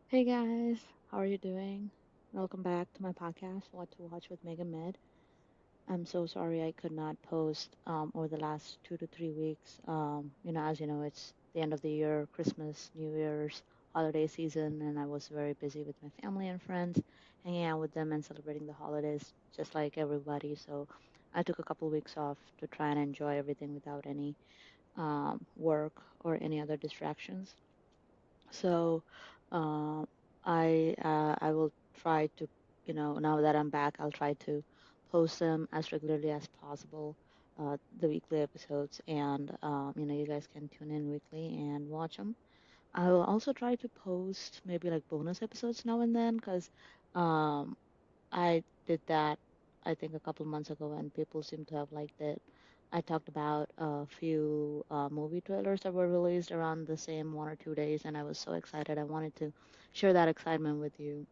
Hey guys, how are you doing? Welcome back to my podcast, What to Watch with Mega Med. I'm so sorry I could not post over the last 2 to 3 weeks. As you know, it's the end of the year, Christmas, New Year's, holiday season, and I was very busy with my family and friends, hanging out with them and celebrating the holidays just like everybody. So I took a couple weeks off to try and enjoy everything without any work or any other distractions. So um, I will try to, now that I'm back, I'll try to post them as regularly as possible, the weekly episodes, and you guys can tune in weekly and watch them. I will also try to post maybe like bonus episodes now and then, because um, I did that, I think, a couple months ago, and people seem to have liked it. I talked about a few movie trailers that were released around the same 1 or 2 days, and I was so excited. I wanted to share that excitement with you.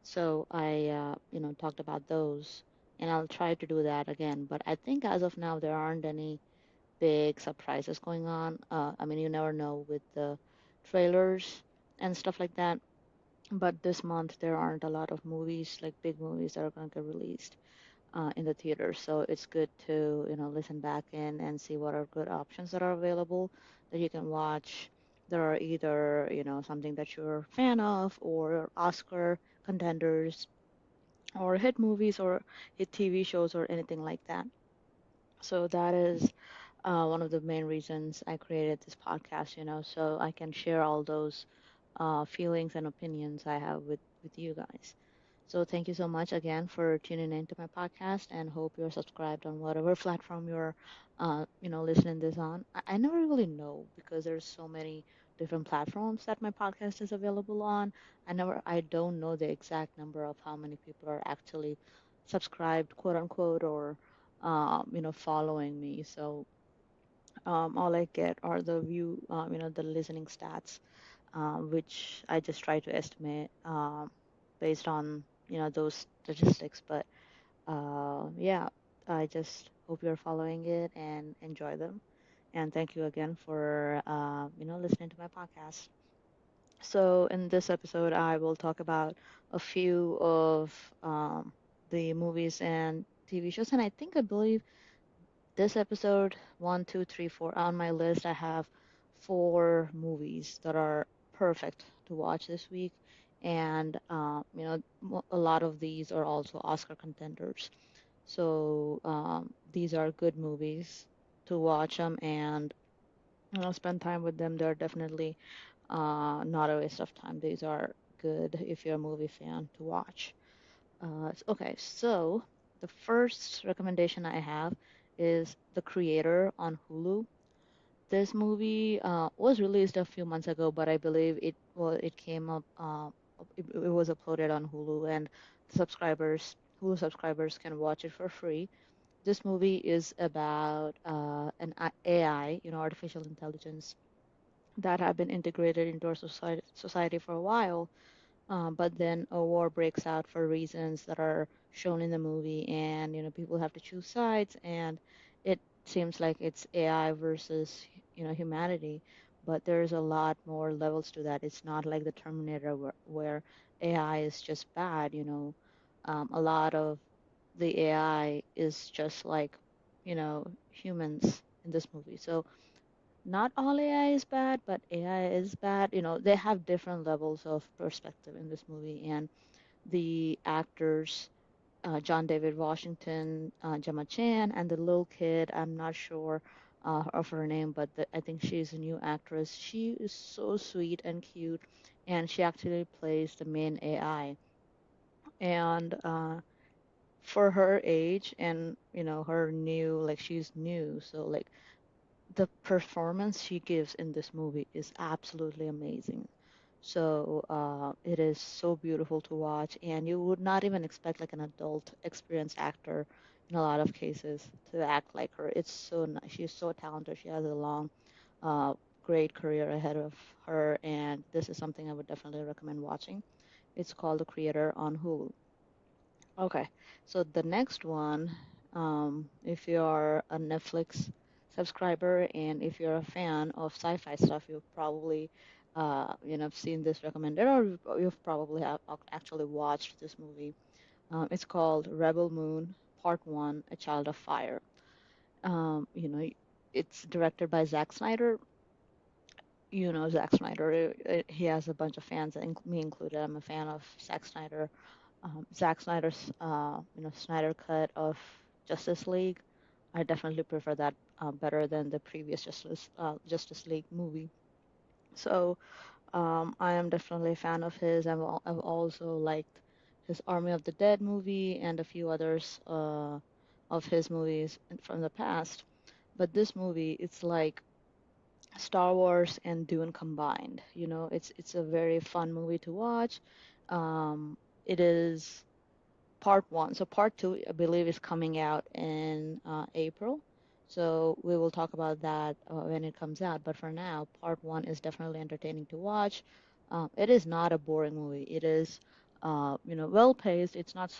So I talked about those, and I'll try to do that again. But I think as of now, there aren't any big surprises going on. I mean, you never know with the trailers and stuff like that. But this month, there aren't a lot of movies, like big movies, that are going to get released in the theater. So it's good to, listen back in and see what are good options that are available that you can watch. There are either, something that you're a fan of or Oscar contenders or hit movies or hit TV shows or anything like that. So that is one of the main reasons I created this podcast, so I can share all those feelings and opinions I have with you guys. So thank you so much again for tuning into my podcast, and hope you're subscribed on whatever platform you're, listening this on. I never really know because there's so many different platforms that my podcast is available on. I don't know the exact number of how many people are actually subscribed, quote unquote, or, following me. So all I get are the listening stats, which I just try to estimate based on those statistics. But yeah, I just hope you're following it and enjoy them. And thank you again for listening to my podcast. So in this episode, I will talk about a few of the movies and TV shows, and I believe this episode, one, two, three, four, on my list, I have four movies that are perfect to watch this week. And, a lot of these are also Oscar contenders. So these are good movies to watch them and, spend time with them. They're definitely not a waste of time. These are good if you're a movie fan to watch. Okay, so the first recommendation I have is The Creator on Hulu. This movie was released a few months ago, but I believe it came up it was uploaded on Hulu, and Hulu subscribers can watch it for free. This movie is about an AI, artificial intelligence, that have been integrated into our society for a while, but then a war breaks out for reasons that are shown in the movie, and people have to choose sides, and it seems like it's AI versus humanity, but there's a lot more levels to that. It's not like the Terminator where AI is just bad. A lot of the AI is just like humans in this movie. So not all AI is bad, but AI is bad. They have different levels of perspective in this movie, and the actors, John David Washington, Gemma Chan, and the little kid, I'm not sure of her name, but I think she's a new actress. She is so sweet and cute, and she actually plays the main AI. And for her age and her new, like, she's new, so like the performance she gives in this movie is absolutely amazing. So it is so beautiful to watch, and you would not even expect like an adult, experienced actor in a lot of cases to act like her. It's so nice. She's so talented. She has a long, uh, great career ahead of her, and this is something I would definitely recommend watching. It's called The Creator on Hulu. Okay, so the next one, if you're a Netflix subscriber and if you're a fan of sci-fi stuff, you've probably I've seen this recommended, or you've probably have actually watched this movie. It's called Rebel Moon Part One: A Child of Fire. Um, you know, it's directed by Zack Snyder. You know Zack Snyder. He has a bunch of fans, me included. I'm a fan of Zack Snyder. Zack Snyder's, Snyder cut of Justice League. I definitely prefer that better than the previous Justice League movie. So I am definitely a fan of his. I've also liked his Army of the Dead movie and a few others of his movies from the past. But this movie, it's like Star Wars and Dune combined. It's a very fun movie to watch. It is part one. So part two, I believe, is coming out in April. So we will talk about that when it comes out. But for now, part one is definitely entertaining to watch. It is not a boring movie. It is, well paced. It's not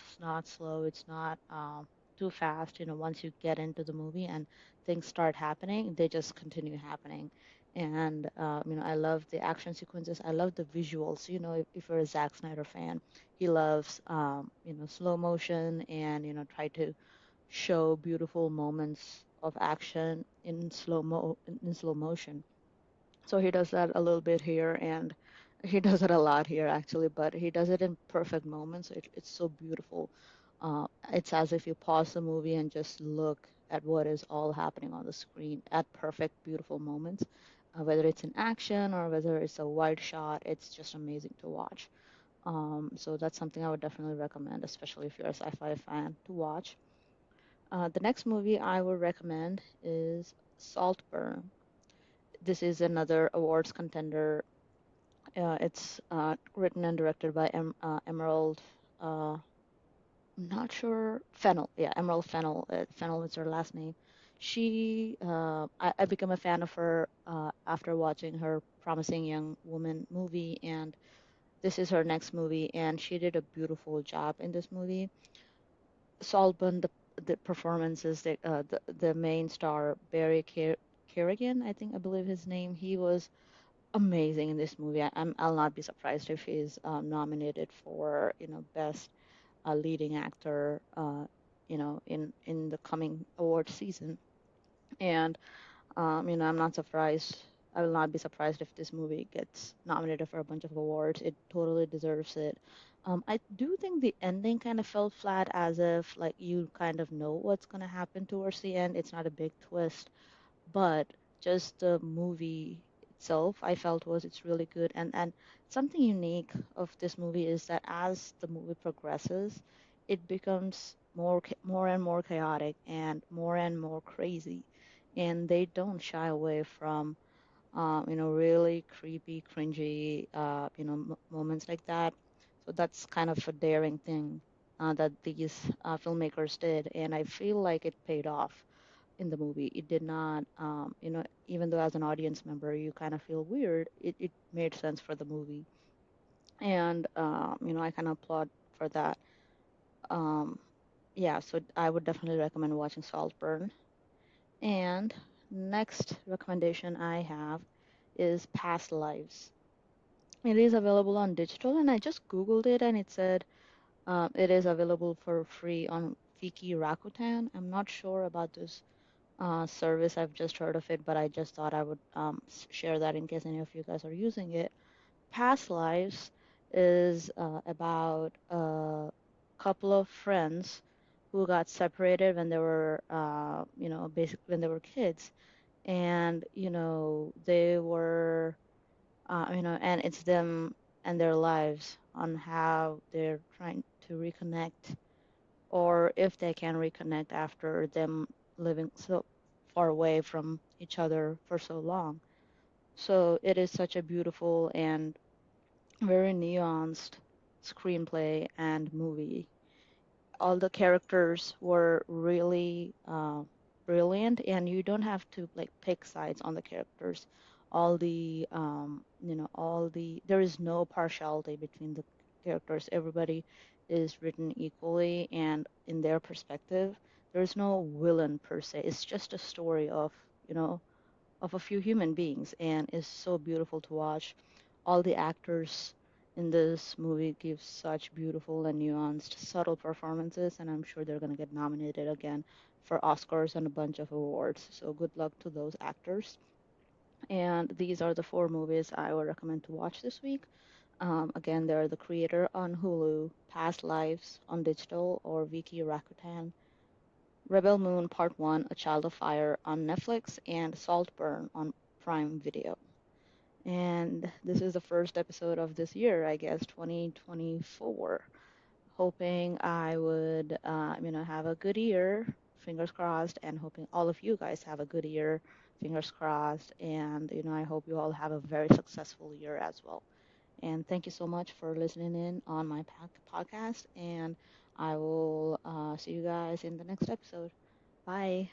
slow. It's not too fast. Once you get into the movie and things start happening, they just continue happening. And I love the action sequences. I love the visuals. If you're a Zack Snyder fan, he loves, slow motion and, try to show beautiful moments of action in slow motion. So he does that a little bit here, and he does it a lot here actually, but he does it in perfect moments. It's so beautiful. It's as if you pause the movie and just look at what is all happening on the screen at perfect, beautiful moments. Whether it's in action or whether it's a wide shot, it's just amazing to watch. So that's something I would definitely recommend, especially if you're a sci-fi fan, to watch. The next movie I would recommend is Saltburn. This is another awards contender. It's written and directed by Emerald. I'm not sure Fennel. Yeah, Emerald Fennel. Fennel is her last name. I became a fan of her after watching her Promising Young Woman movie, and this is her next movie, and she did a beautiful job in this movie. Saltburn, the performances, the main star Barry Kerrigan, I believe his name. He was amazing in this movie. I'll not be surprised if he's nominated for best leading actor in the coming award season. And I'm not surprised. I will not be surprised if this movie gets nominated for a bunch of awards. It totally deserves it. I do think the ending kind of fell flat, as if like you kind of know what's going to happen towards the end. It's not a big twist, but just the movie itself, I felt it's really good. And something unique of this movie is that as the movie progresses, it becomes more and more chaotic and more crazy, and they don't shy away from really creepy, cringy, moments like that. So that's kind of a daring thing that these filmmakers did, and I feel like it paid off in the movie. It did not, even though as an audience member you kind of feel weird, it made sense for the movie. And, I kind of applaud for that. Um, yeah, so I would definitely recommend watching Saltburn. And next recommendation I have is Past Lives. It is available on digital, and I just Googled it and it said it is available for free on Viki Rakuten. I'm not sure about this service. I've just heard of it, but I just thought I would share that in case any of you guys are using it. Past Lives is about a couple of friends who got separated when they were, basically when they were kids, and they were, and it's them and their lives on how they're trying to reconnect, or if they can reconnect after them living so far away from each other for so long. So it is such a beautiful and very nuanced screenplay and movie. All the characters were really brilliant, and you don't have to like pick sides on the characters. There is no partiality between the characters. Everybody is written equally and in their perspective. There's no villain per se. It's just a story of, of a few human beings, and it's so beautiful to watch. all the actors in this movie give such beautiful and nuanced, subtle performances, and I'm sure they're going to get nominated again for Oscars and a bunch of awards. So good luck to those actors. And these are the four movies I would recommend to watch this week. Again, they're The Creator on Hulu, Past Lives on digital or Viki Rakuten, Rebel Moon Part 1, A Child of Fire on Netflix, and Saltburn on Prime Video. And this is the first episode of this year, I guess, 2024. Hoping I would, have a good year, fingers crossed, and hoping all of you guys have a good year, fingers crossed. And, I hope you all have a very successful year as well. And thank you so much for listening in on my podcast. And I will see you guys in the next episode. Bye.